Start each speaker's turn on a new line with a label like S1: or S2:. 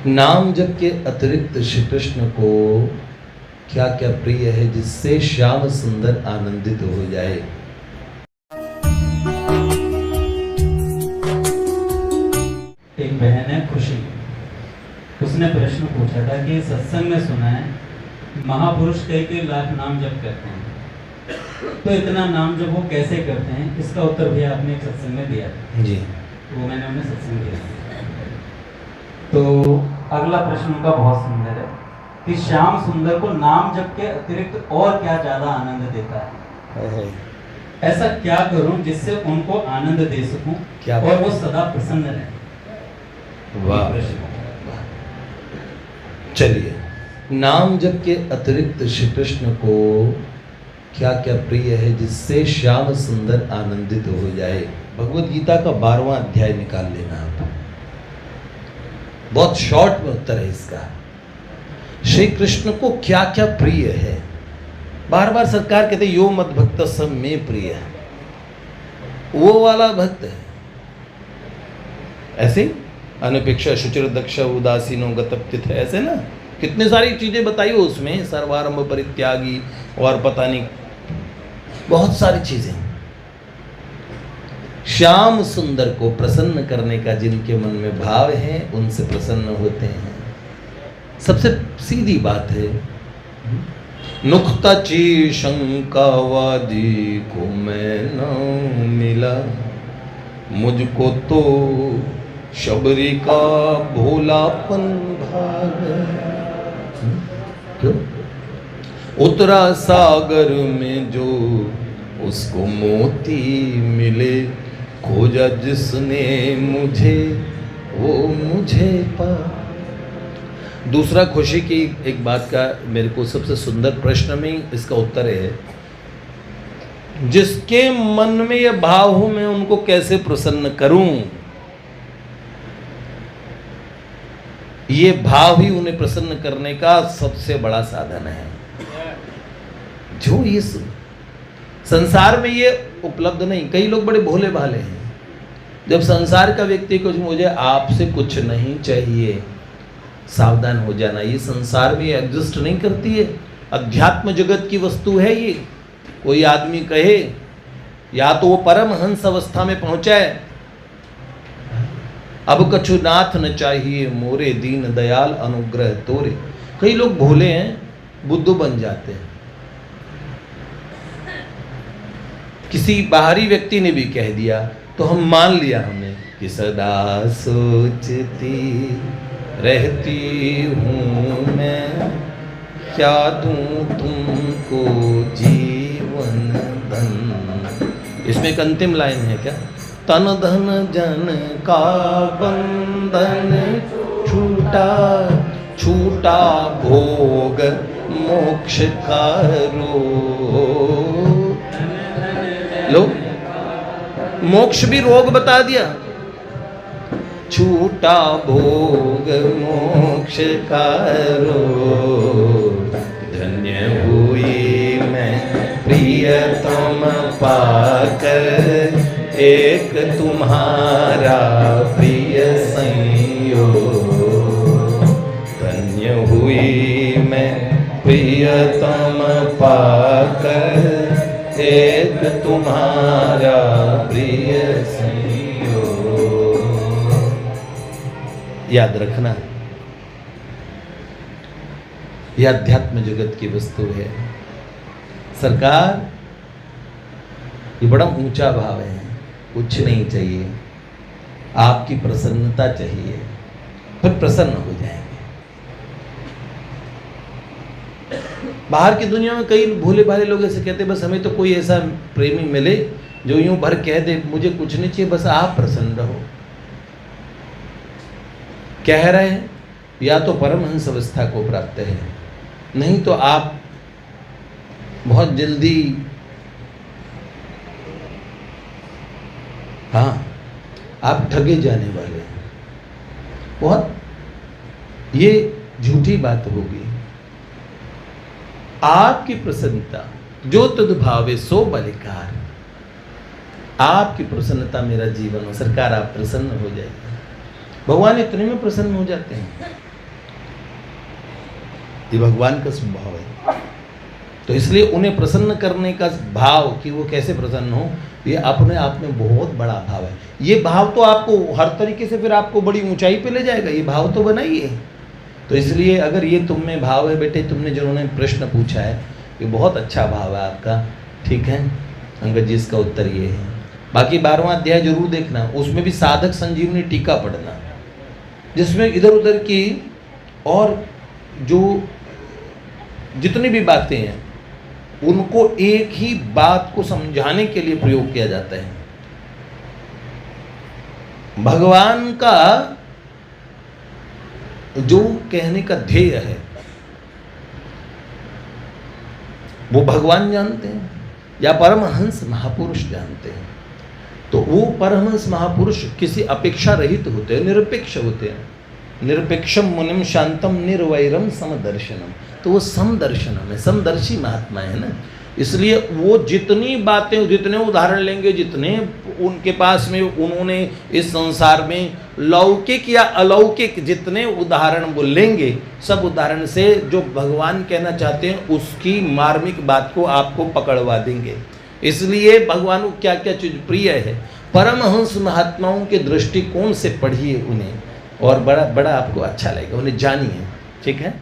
S1: नाम जप के अतिरिक्त श्री कृष्ण को क्या क्या प्रिय है जिससे श्याम सुंदर आनंदित हो जाए।
S2: एक बहन है खुशी, उसने प्रश्न पूछा था कि सत्संग में सुना है महापुरुष कई लाख नाम जप करते हैं, तो इतना नाम जप वो कैसे करते हैं, इसका उत्तर भी आपने एक सत्संग में दिया था
S1: जी,
S2: वो मैंने उन्हें सत्संग दिया। तो अगला प्रश्न उनका बहुत सुंदर है कि श्याम सुंदर को नाम जप के अतिरिक्त और क्या ज्यादा आनंद देता है, ऐसा क्या करूं जिससे उनको आनंद दे सकूं
S1: क्या
S2: और वो सदा प्रसन्न रहे।
S1: वाह, चलिए, नाम जप के अतिरिक्त श्री कृष्ण को क्या क्या प्रिय है जिससे श्याम सुंदर आनंदित हो जाए। भगवत गीता का 12वां अध्याय निकाल लेना आप, बहुत शॉर्ट में उत्तर है इसका। श्री कृष्ण को क्या क्या प्रिय है, बार बार सरकार कहते यो मत भक्त सब में प्रिय है, वो वाला भक्त है। ऐसे अनपेक्षा शुचिर दक्ष उदासीनो गतप्तिथ, ऐसे ना कितने सारी चीजें बताई हो उसमें, सर्वारंभ परित्यागी और पता नहीं बहुत सारी चीजें। श्याम सुंदर को प्रसन्न करने का जिनके मन में भाव है उनसे प्रसन्न होते हैं। सबसे सीधी बात है, नुक्ता ची शंकावादी को मैं न मिला, मुझको तो शबरी का भोलापन भाग। क्यों? उतरा सागर में जो उसको मोती मिले, खोजा जिसने मुझे वो मुझे पा। दूसरा खुशी की एक बात का मेरे को सबसे सुंदर प्रश्न में इसका उत्तर है, जिसके मन में यह भाव हो मैं उनको कैसे प्रसन्न करूं, ये भाव ही उन्हें प्रसन्न करने का सबसे बड़ा साधन है। जो ये संसार में ये उपलब्ध नहीं, कई लोग बड़े भोले भाले हैं। जब संसार का व्यक्ति कुछ मुझे आपसे कुछ नहीं चाहिए, सावधान हो जाना, ये संसार में एग्जिस्ट नहीं करती है, अध्यात्म जगत की वस्तु है ये। कोई आदमी कहे या तो वो परमहंस अवस्था में पहुंचा है, अब कछु नाथ न चाहिए मोरे दीन दयाल अनुग्रह तोरे। कई लोग भोले हैं, बुद्धू बन जाते हैं। किसी बाहरी व्यक्ति ने भी कह दिया तो हम मान लिया हमने कि सदा सोचती रहती हूँ मैं, क्या दूं तुमको जीवन धन। इसमें एक अंतिम लाइन है क्या, तन धन जन का बंधन छूटा, छूटा भोग मोक्ष का रोग। लो, मोक्ष भी रोग बता दिया, छूटा भोग मोक्ष का रोग। धन्य हुई मैं प्रियतम पाकर, एक तुम्हारा प्रिय संयोग। धन्य हुई मैं प्रियतम पाकर, एक तुम्हारा प्रिय संयोग। याद रखना, यह अध्यात्म जगत की वस्तु है। सरकार, ये बड़ा ऊंचा भाव है, कुछ नहीं चाहिए, आपकी प्रसन्नता चाहिए, फिर प्रसन्न हो जाएंगे। बाहर की दुनिया में कई भोले भाले लोग ऐसे कहते, बस हमें तो कोई ऐसा प्रेमी मिले जो यूं भर कह दे मुझे कुछ नहीं चाहिए, बस आप प्रसन्न रहो। कह रहे हैं या तो परमहंस अवस्था को प्राप्त है, नहीं तो आप बहुत जल्दी, हाँ, आप ठगे जाने वाले हैं। बहुत ये झूठी बात होगी। आपकी प्रसन्नता जो तद भावे सो बलिकार, आपकी प्रसन्नता मेरा जीवन हो। सरकार आप प्रसन्न हो जाइए, भगवान इतने में प्रसन्न हो जाते हैं। ये भगवान का स्वभाव है। तो इसलिए उन्हें प्रसन्न करने का भाव कि वो कैसे प्रसन्न हो, ये अपने आप में बहुत बड़ा भाव है। ये भाव तो आपको हर तरीके से फिर आपको बड़ी ऊंचाई पे ले जाएगा, ये भाव तो बनाइए। तो इसलिए अगर ये तुम में भाव है बेटे, तुमने जिन्होंने प्रश्न पूछा है, ये बहुत अच्छा भाव है आपका, ठीक है। अंगद जी इसका उत्तर ये है। बाकी 12वां अध्याय जरूर देखना, उसमें भी साधक संजीवनी टीका पढ़ना, जिसमें इधर उधर की और जो जितनी भी बातें हैं उनको एक ही बात को समझाने के लिए प्रयोग किया जाता है। भगवान का जो कहने का ध्येय है वो भगवान जानते हैं या परमहंस महापुरुष जानते हैं। तो वो परमहंस महापुरुष किसी अपेक्षा रहित होते हैं, निरपेक्ष होते हैं। निरपेक्षम मुनिम शांतम निर्वैरम समदर्शनम, तो वो समदर्शनम है, समदर्शी महात्मा है ना। इसलिए वो जितनी बातें, जितने उदाहरण लेंगे, जितने उनके पास में उन्होंने इस संसार में लौकिक या अलौकिक जितने उदाहरण वो लेंगे, सब उदाहरण से जो भगवान कहना चाहते हैं उसकी मार्मिक बात को आपको पकड़वा देंगे। इसलिए भगवान को क्या क्या चीज़ प्रिय है, परमहंस महात्माओं के दृष्टिकोण से पढ़िए उन्हें, और बड़ा बड़ा आपको अच्छा लगेगा, उन्हें जानिए, ठीक है।